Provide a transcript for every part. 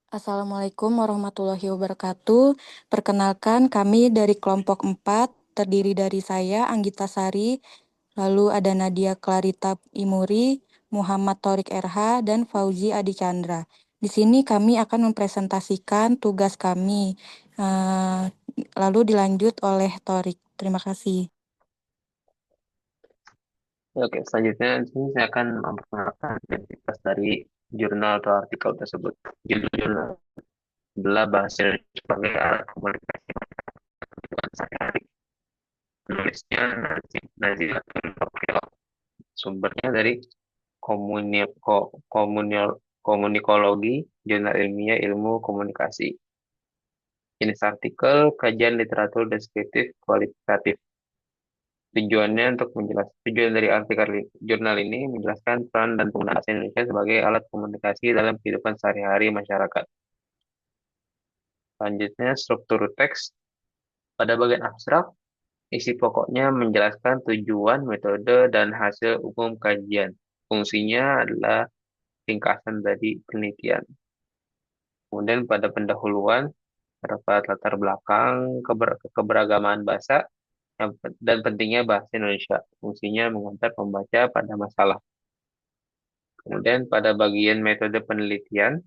Assalamualaikum warahmatullahi wabarakatuh. Perkenalkan, kami dari kelompok 4, terdiri dari saya, Anggita Sari, lalu ada Nadia Clarita Imuri, Muhammad Torik RH, dan Fauzi Adi Chandra. Di sini kami akan mempresentasikan tugas kami. Eh, Lalu dilanjut oleh Torik. Terima kasih. Oke, selanjutnya di sini saya akan memperkenalkan identitas dari jurnal atau artikel tersebut. Judul jurnal adalah Bahasa Indonesia sebagai alat komunikasi kehidupan sehari-hari. Penulisnya Nazilatul Fakir. Sumbernya dari komunikologi, jurnal ilmiah ilmu komunikasi. Jenis artikel, kajian literatur deskriptif kualitatif. Tujuan dari artikel jurnal ini menjelaskan peran dan penggunaan bahasa Indonesia sebagai alat komunikasi dalam kehidupan sehari-hari masyarakat. Selanjutnya, struktur teks. Pada bagian abstrak, isi pokoknya menjelaskan tujuan, metode, dan hasil umum kajian. Fungsinya adalah ringkasan dari penelitian. Kemudian pada pendahuluan, terdapat latar belakang keberagaman bahasa dan pentingnya bahasa Indonesia. Fungsinya mengantar pembaca pada masalah. Kemudian pada bagian metode penelitian,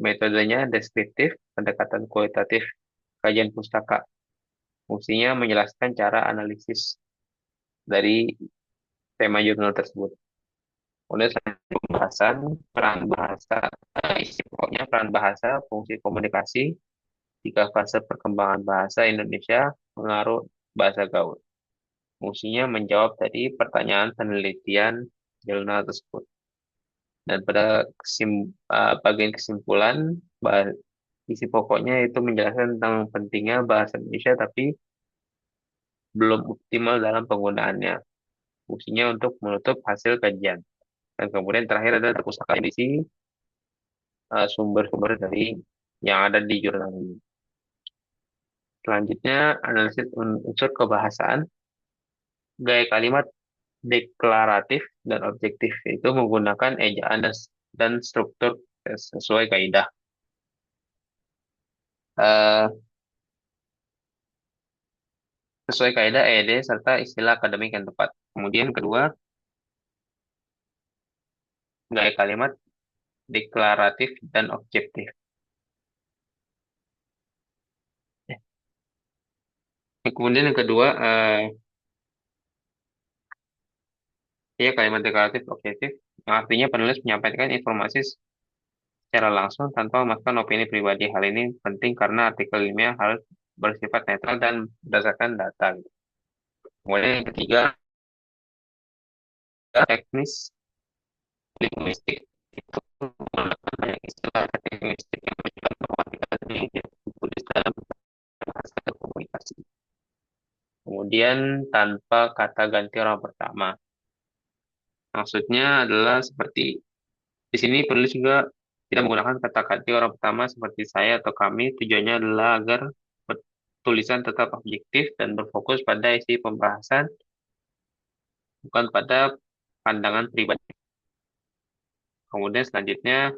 metodenya deskriptif, pendekatan kualitatif, kajian pustaka. Fungsinya menjelaskan cara analisis dari tema jurnal tersebut. Kemudian selanjutnya pembahasan, peran bahasa, isi pokoknya peran bahasa, fungsi komunikasi, tiga fase perkembangan bahasa Indonesia, pengaruh bahasa gaul. Fungsinya menjawab tadi pertanyaan penelitian jurnal tersebut. Dan pada bagian kesimpulan, isi pokoknya itu menjelaskan tentang pentingnya bahasa Indonesia, tapi belum optimal dalam penggunaannya. Fungsinya untuk menutup hasil kajian. Dan kemudian terakhir ada perpustakaan edisi sumber-sumber dari yang ada di jurnal ini. Selanjutnya, analisis unsur kebahasaan, gaya kalimat deklaratif dan objektif, itu menggunakan ejaan dan struktur sesuai kaidah. Eh, Sesuai kaidah EED serta istilah akademik yang tepat. Kemudian kedua, gaya kalimat deklaratif dan objektif. Kemudian yang kedua, ya kalimat deklaratif objektif, yang artinya penulis menyampaikan informasi secara langsung tanpa memasukkan opini pribadi. Hal ini penting karena artikel ilmiah harus bersifat netral dan berdasarkan data. Gitu. Kemudian yang ketiga, teknis linguistik itu menggunakan banyak istilah linguistik yang menunjukkan bahwa artikel ini ditulis dalam bahasa komunikasi. Kemudian tanpa kata ganti orang pertama. Maksudnya adalah seperti di sini penulis juga tidak menggunakan kata ganti orang pertama seperti saya atau kami. Tujuannya adalah agar tulisan tetap objektif dan berfokus pada isi pembahasan, bukan pada pandangan pribadi. Kemudian selanjutnya,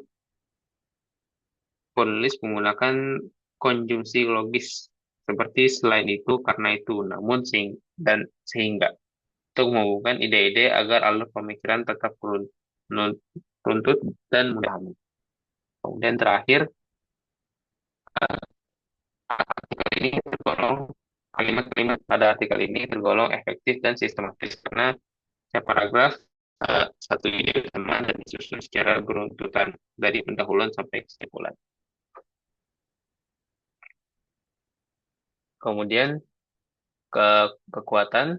penulis menggunakan konjungsi logis seperti selain itu, karena itu, namun dan sehingga untuk menghubungkan ide-ide agar alur pemikiran tetap runtut dan mudah. Kemudian terakhir, artikel ini tergolong kalimat-kalimat pada artikel ini tergolong efektif dan sistematis karena setiap paragraf satu ide bersamaan dan disusun secara beruntutan dari pendahuluan sampai kesimpulan. Kemudian ke kekuatan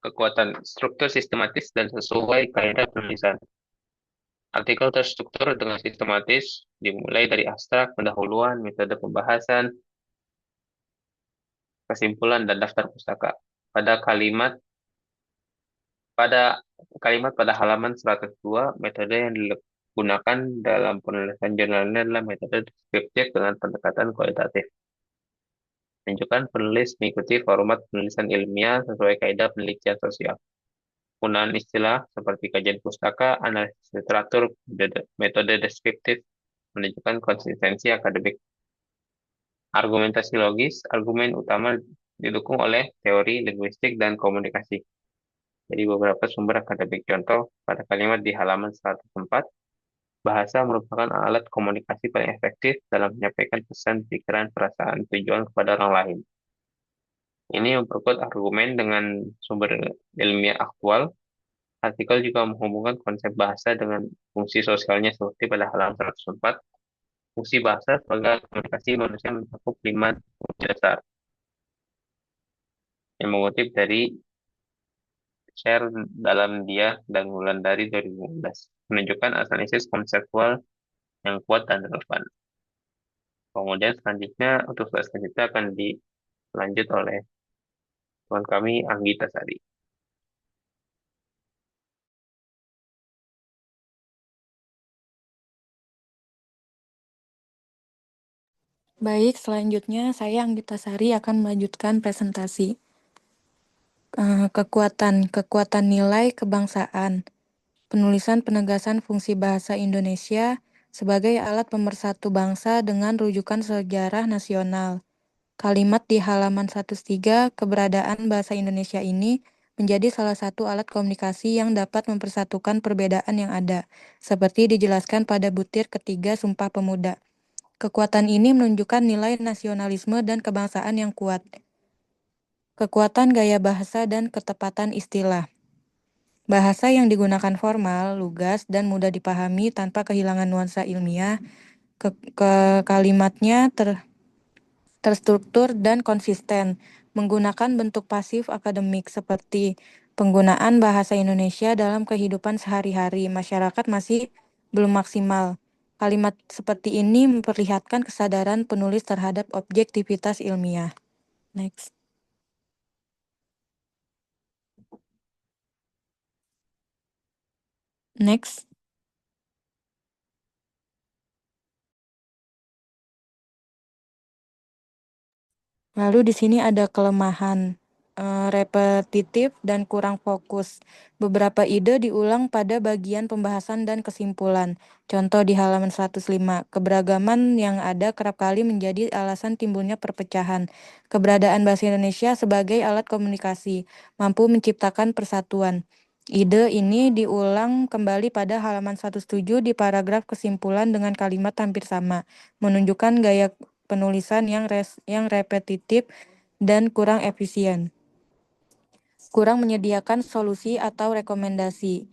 kekuatan struktur sistematis dan sesuai kaidah penulisan. Artikel terstruktur dengan sistematis, dimulai dari abstrak, pendahuluan, metode pembahasan, kesimpulan, dan daftar pustaka. Pada kalimat pada pada halaman 102, metode yang digunakan dalam penulisan jurnal ini adalah metode deskriptif dengan pendekatan kualitatif. Menunjukkan penulis mengikuti format penulisan ilmiah sesuai kaidah penelitian sosial. penggunaan istilah seperti kajian pustaka, analisis literatur, metode deskriptif menunjukkan konsistensi akademik. Argumentasi logis, argumen utama didukung oleh teori linguistik dan komunikasi. Jadi beberapa sumber akademik contoh pada kalimat di halaman 104, bahasa merupakan alat komunikasi paling efektif dalam menyampaikan pesan, pikiran, perasaan, tujuan kepada orang lain. Ini memperkuat argumen dengan sumber ilmiah aktual. Artikel juga menghubungkan konsep bahasa dengan fungsi sosialnya seperti pada halaman 104. Fungsi bahasa sebagai alat komunikasi manusia mencakup 5 fungsi dasar. Yang mengutip dari share dalam Dia dan Wulandari 2015. Menunjukkan analisis konseptual yang kuat dan relevan. Kemudian selanjutnya untuk slide selanjutnya akan dilanjut oleh teman kami Anggita Sari. Baik, selanjutnya saya Anggita Sari akan melanjutkan presentasi. Kekuatan nilai kebangsaan. Penulisan penegasan fungsi bahasa Indonesia sebagai alat pemersatu bangsa dengan rujukan sejarah nasional. Kalimat di halaman 103, keberadaan bahasa Indonesia ini menjadi salah satu alat komunikasi yang dapat mempersatukan perbedaan yang ada, seperti dijelaskan pada butir ketiga Sumpah Pemuda. Kekuatan ini menunjukkan nilai nasionalisme dan kebangsaan yang kuat. Kekuatan gaya bahasa dan ketepatan istilah. Bahasa yang digunakan formal, lugas, dan mudah dipahami tanpa kehilangan nuansa ilmiah. Kalimatnya terstruktur dan konsisten, menggunakan bentuk pasif akademik seperti penggunaan bahasa Indonesia dalam kehidupan sehari-hari masyarakat masih belum maksimal. Kalimat seperti ini memperlihatkan kesadaran penulis terhadap objektivitas ilmiah. Next. Next. Lalu di sini ada kelemahan, repetitif dan kurang fokus. Beberapa ide diulang pada bagian pembahasan dan kesimpulan. Contoh di halaman 105, keberagaman yang ada kerap kali menjadi alasan timbulnya perpecahan. Keberadaan bahasa Indonesia sebagai alat komunikasi mampu menciptakan persatuan. Ide ini diulang kembali pada halaman 107 di paragraf kesimpulan dengan kalimat hampir sama, menunjukkan gaya penulisan yang repetitif dan kurang efisien. Kurang menyediakan solusi atau rekomendasi.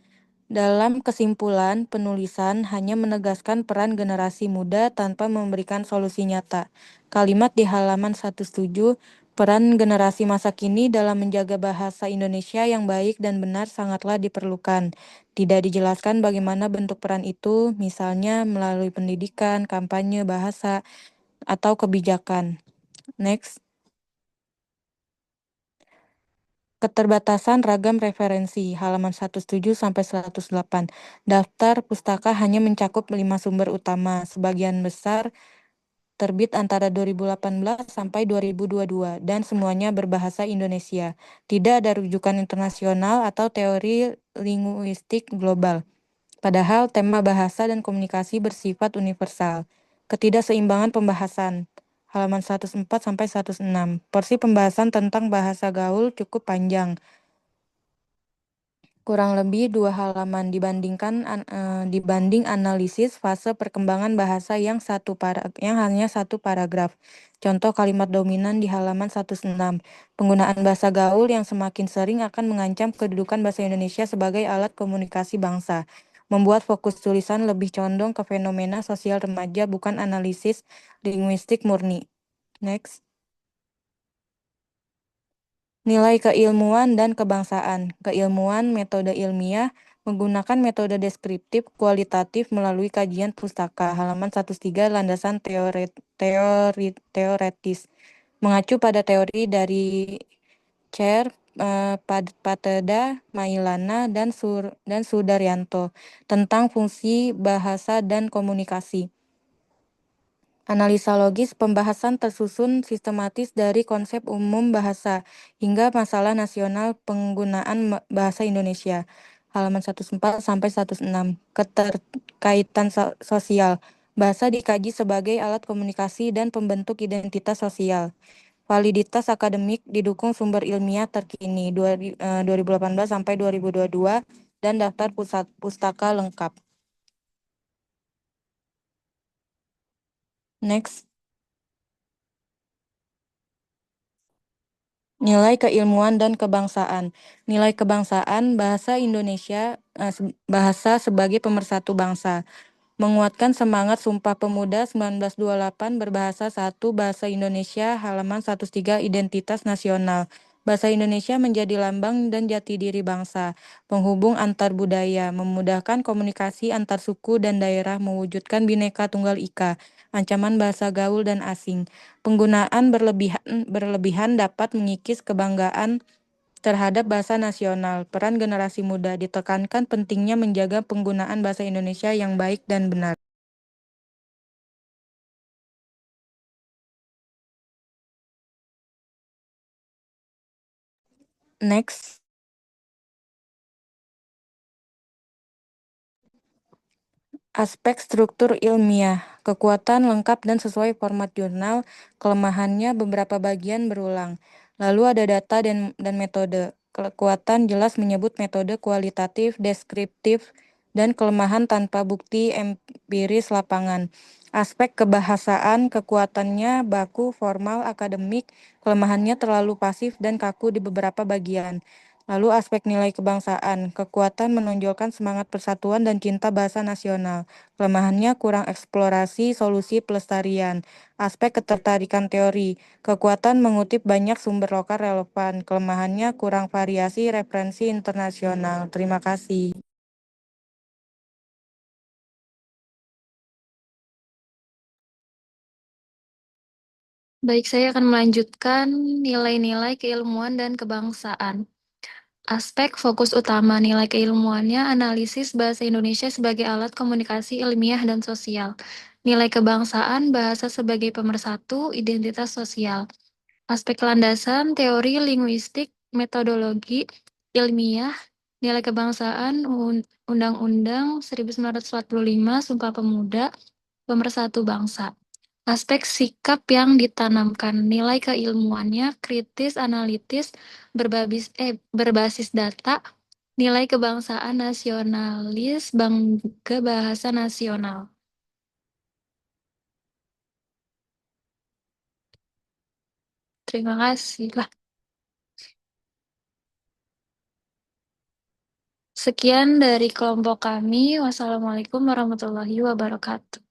Dalam kesimpulan, penulisan hanya menegaskan peran generasi muda tanpa memberikan solusi nyata. Kalimat di halaman 107, peran generasi masa kini dalam menjaga bahasa Indonesia yang baik dan benar sangatlah diperlukan. Tidak dijelaskan bagaimana bentuk peran itu, misalnya melalui pendidikan, kampanye bahasa, atau kebijakan. Next. Keterbatasan ragam referensi, halaman 107 sampai 108. Daftar pustaka hanya mencakup 5 sumber utama, sebagian besar terbit antara 2018 sampai 2022 dan semuanya berbahasa Indonesia. Tidak ada rujukan internasional atau teori linguistik global. Padahal tema bahasa dan komunikasi bersifat universal. Ketidakseimbangan pembahasan. Halaman 104 sampai 106. Porsi pembahasan tentang bahasa gaul cukup panjang. Kurang lebih 2 halaman dibanding analisis fase perkembangan bahasa yang hanya satu paragraf. Contoh kalimat dominan di halaman 106. Penggunaan bahasa gaul yang semakin sering akan mengancam kedudukan bahasa Indonesia sebagai alat komunikasi bangsa. Membuat fokus tulisan lebih condong ke fenomena sosial remaja bukan analisis linguistik murni. Next. Nilai keilmuan dan kebangsaan. Keilmuan metode ilmiah menggunakan metode deskriptif kualitatif melalui kajian pustaka. Halaman 103 landasan teoretis. Mengacu pada teori dari Cher, Pateda, Mailana, dan Sudaryanto tentang fungsi bahasa dan komunikasi. Analisa logis, pembahasan tersusun sistematis dari konsep umum bahasa hingga masalah nasional penggunaan bahasa Indonesia. Halaman 104 sampai 106. Keterkaitan sosial. Bahasa dikaji sebagai alat komunikasi dan pembentuk identitas sosial. Validitas akademik didukung sumber ilmiah terkini 2018 sampai 2022 dan daftar pustaka lengkap. Next. Nilai keilmuan dan kebangsaan. Nilai kebangsaan bahasa Indonesia, bahasa sebagai pemersatu bangsa. Menguatkan semangat Sumpah Pemuda 1928 berbahasa satu bahasa Indonesia halaman 103 Identitas Nasional. Bahasa Indonesia menjadi lambang dan jati diri bangsa, penghubung antar budaya, memudahkan komunikasi antar suku dan daerah, mewujudkan Bhinneka Tunggal Ika, ancaman bahasa gaul dan asing. Penggunaan berlebihan dapat mengikis kebanggaan terhadap bahasa nasional. Peran generasi muda ditekankan pentingnya menjaga penggunaan bahasa Indonesia yang baik dan benar. Next. Aspek struktur ilmiah, kekuatan lengkap dan sesuai format jurnal, kelemahannya beberapa bagian berulang. Lalu ada data dan metode. Kekuatan jelas menyebut metode kualitatif, deskriptif, dan kelemahan tanpa bukti empiris lapangan. Aspek kebahasaan, kekuatannya baku, formal, akademik, kelemahannya terlalu pasif dan kaku di beberapa bagian. Lalu aspek nilai kebangsaan, kekuatan menonjolkan semangat persatuan dan cinta bahasa nasional. Kelemahannya kurang eksplorasi solusi pelestarian. Aspek ketertarikan teori, kekuatan mengutip banyak sumber lokal relevan. Kelemahannya kurang variasi referensi internasional. Terima kasih. Baik, saya akan melanjutkan nilai-nilai keilmuan dan kebangsaan. Aspek fokus utama nilai keilmuannya analisis bahasa Indonesia sebagai alat komunikasi ilmiah dan sosial. Nilai kebangsaan bahasa sebagai pemersatu identitas sosial. Aspek landasan teori linguistik, metodologi ilmiah, nilai kebangsaan Undang-Undang 1945 Sumpah Pemuda, Pemersatu Bangsa. Aspek sikap yang ditanamkan, nilai keilmuannya kritis, analitis, berbasis data, nilai kebangsaan nasionalis, bangga bahasa nasional. Terima kasih lah. Sekian dari kelompok kami. Wassalamualaikum warahmatullahi wabarakatuh.